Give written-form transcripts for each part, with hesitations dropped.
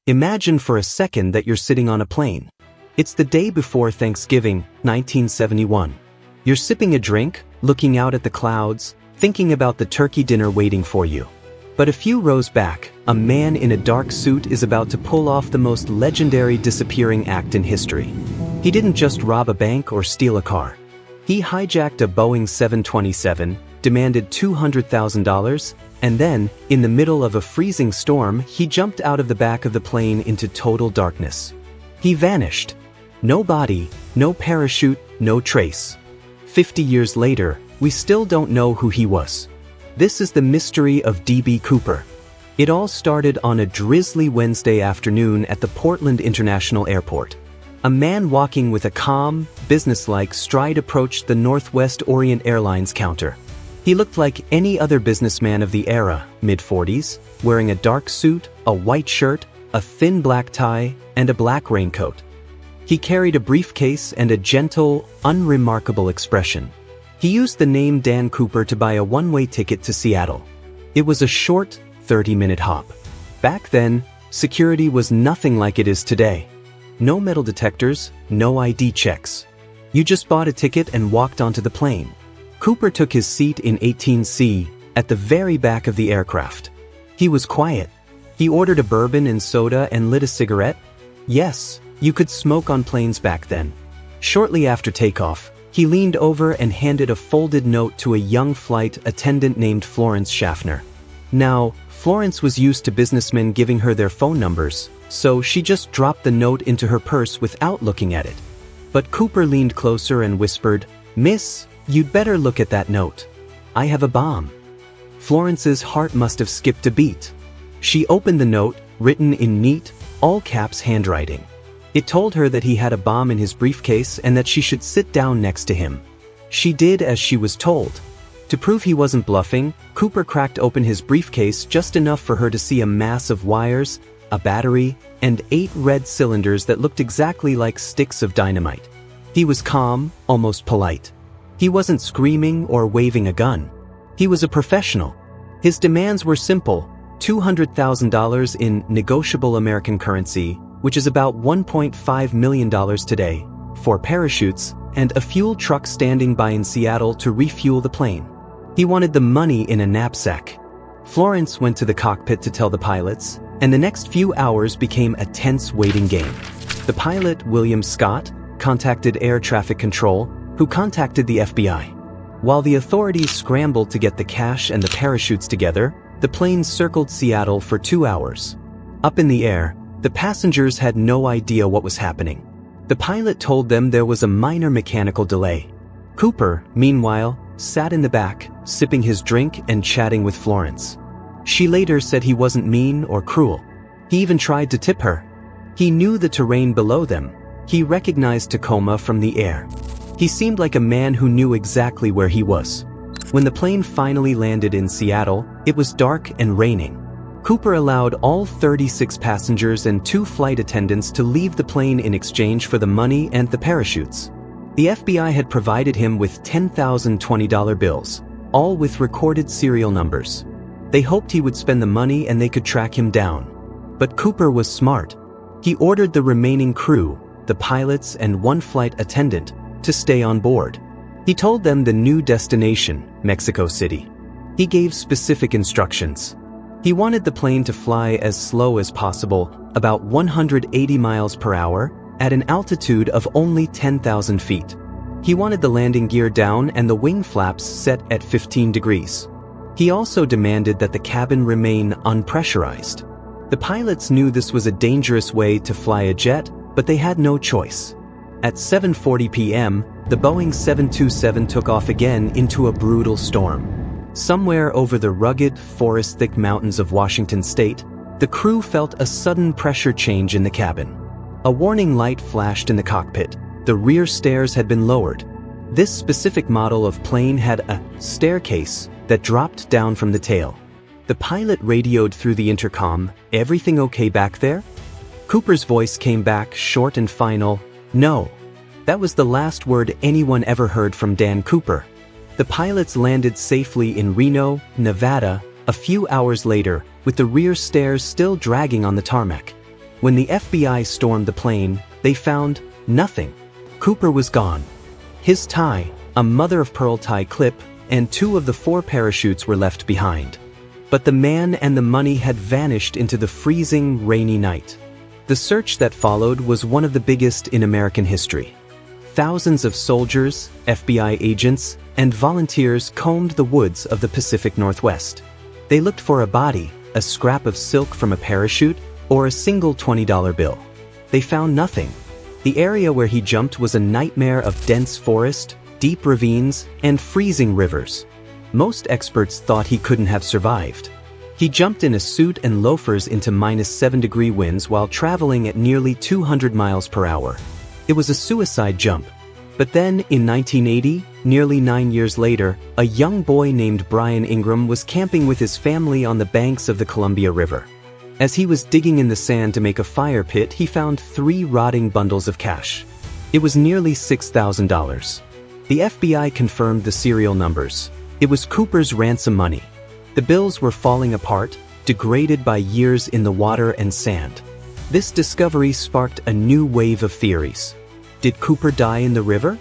Imagine for a second that you're sitting on a plane. It's the day before Thanksgiving, 1971. You're sipping a drink, looking out at the clouds, thinking about the turkey dinner waiting for you. But a few rows back, a man in a dark suit is about to pull off the most legendary disappearing act in history. He didn't just rob a bank or steal a car. He hijacked a Boeing 727, demanded $200,000, and then, in the middle of a freezing storm, he jumped out of the back of the plane into total darkness. He vanished. No body, no parachute, no trace. 50 years later, we still don't know who he was. This is the mystery of D.B. Cooper. It all started on a drizzly Wednesday afternoon at the Portland International Airport. A man walking with a calm, businesslike stride approached the Northwest Orient Airlines counter. He looked like any other businessman of the era, mid-40s, wearing a dark suit, a white shirt, a thin black tie, and a black raincoat. He carried a briefcase and a gentle, unremarkable expression. He used the name Dan Cooper to buy a one-way ticket to Seattle. It was a short, 30-minute hop. Back then, security was nothing like it is today. No metal detectors, no ID checks. You just bought a ticket and walked onto the plane. Cooper took his seat in 18C, at the very back of the aircraft. He was quiet. He ordered a bourbon and soda and lit a cigarette. Yes, you could smoke on planes back then. Shortly after takeoff, he leaned over and handed a folded note to a young flight attendant named Florence Schaffner. Now, Florence was used to businessmen giving her their phone numbers, so she just dropped the note into her purse without looking at it. But Cooper leaned closer and whispered, "Miss, you'd better look at that note. I have a bomb." Florence's heart must have skipped a beat. She opened the note, written in neat, all-caps handwriting. It told her that he had a bomb in his briefcase and that she should sit down next to him. She did as she was told. To prove he wasn't bluffing, Cooper cracked open his briefcase just enough for her to see a mass of wires, a battery, and 8 red cylinders that looked exactly like sticks of dynamite. He was calm, almost polite. He wasn't screaming or waving a gun. He was a professional. His demands were simple: $200,000 in negotiable American currency, which is about $1.5 million today, 4 parachutes, and a fuel truck standing by in Seattle to refuel the plane. He wanted the money in a knapsack. Florence went to the cockpit to tell the pilots, and the next few hours became a tense waiting game. The pilot, William Scott, contacted air traffic control, who contacted the FBI. While the authorities scrambled to get the cash and the parachutes together, the plane circled Seattle for 2 hours. Up in the air, the passengers had no idea what was happening. The pilot told them there was a minor mechanical delay. Cooper, meanwhile, sat in the back, sipping his drink and chatting with Florence. She later said he wasn't mean or cruel. He even tried to tip her. He knew the terrain below them. He recognized Tacoma from the air. He seemed like a man who knew exactly where he was. When the plane finally landed in Seattle, it was dark and raining. Cooper allowed all 36 passengers and 2 flight attendants to leave the plane in exchange for the money and the parachutes. The FBI had provided him with 10,000 $20 bills, all with recorded serial numbers. They hoped he would spend the money and they could track him down. But Cooper was smart. He ordered the remaining crew, the pilots and 1 flight attendant, to stay on board. He told them the new destination, Mexico City. He gave specific instructions. He wanted the plane to fly as slow as possible, about 180 miles per hour, at an altitude of only 10,000 feet. He wanted the landing gear down and the wing flaps set at 15 degrees. He also demanded that the cabin remain unpressurized. The pilots knew this was a dangerous way to fly a jet, but they had no choice. At 7:40 p.m., the Boeing 727 took off again into a brutal storm. Somewhere over the rugged, forest-thick mountains of Washington state, the crew felt a sudden pressure change in the cabin. A warning light flashed in the cockpit. The rear stairs had been lowered. This specific model of plane had a staircase that dropped down from the tail. The pilot radioed through the intercom, "Everything okay back there?" Cooper's voice came back short and final, "No." That was the last word anyone ever heard from Dan Cooper. The pilots landed safely in Reno, Nevada, a few hours later, with the rear stairs still dragging on the tarmac. When the FBI stormed the plane, they found nothing. Cooper was gone. His tie, a mother-of-pearl tie clip, and 2 of the 4 parachutes were left behind. But the man and the money had vanished into the freezing, rainy night. The search that followed was one of the biggest in American history. Thousands of soldiers, FBI agents, and volunteers combed the woods of the Pacific Northwest. They looked for a body, a scrap of silk from a parachute, or a single $20 bill. They found nothing. The area where he jumped was a nightmare of dense forest, deep ravines, and freezing rivers. Most experts thought he couldn't have survived. He jumped in a suit and loafers into -7-degree winds while traveling at nearly 200 miles per hour. It was a suicide jump. But then, in 1980, nearly 9 years later, a young boy named Brian Ingram was camping with his family on the banks of the Columbia River. As he was digging in the sand to make a fire pit, he found 3 rotting bundles of cash. It was nearly $6,000. The FBI confirmed the serial numbers. It was Cooper's ransom money. The bills were falling apart, degraded by years in the water and sand. This discovery sparked a new wave of theories. Did Cooper die in the river?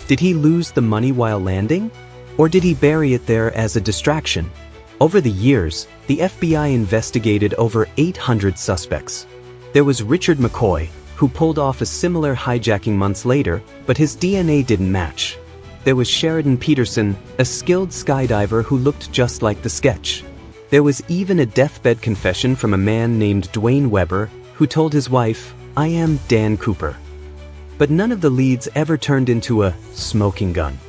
Did he lose the money while landing? Or did he bury it there as a distraction? Over the years, the FBI investigated over 800 suspects. There was Richard McCoy, who pulled off a similar hijacking months later, but his DNA didn't match. There was Sheridan Peterson, a skilled skydiver who looked just like the sketch. There was even a deathbed confession from a man named Dwayne Weber, who told his wife, "I am Dan Cooper." But none of the leads ever turned into a smoking gun.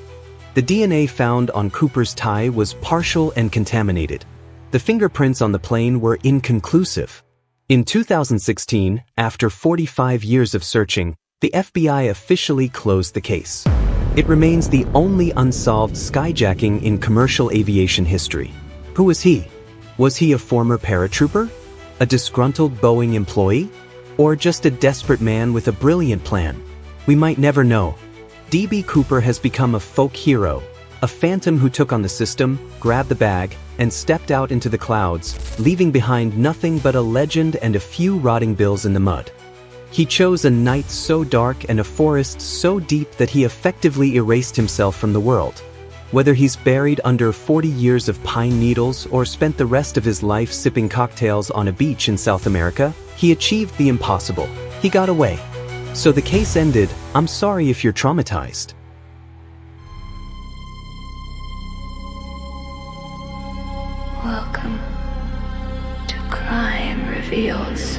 The DNA found on Cooper's tie was partial and contaminated. The fingerprints on the plane were inconclusive. In 2016, after 45 years of searching, the FBI officially closed the case. It remains the only unsolved skyjacking in commercial aviation history. Who was he? Was he a former paratrooper? A disgruntled Boeing employee? Or just a desperate man with a brilliant plan? We might never know. D.B. Cooper has become a folk hero, a phantom who took on the system, grabbed the bag, and stepped out into the clouds, leaving behind nothing but a legend and a few rotting bills in the mud. He chose a night so dark and a forest so deep that he effectively erased himself from the world. Whether he's buried under 40 years of pine needles or spent the rest of his life sipping cocktails on a beach in South America, he achieved the impossible. He got away. So the case ended. I'm sorry if you're traumatized. Welcome to Crime Reveals.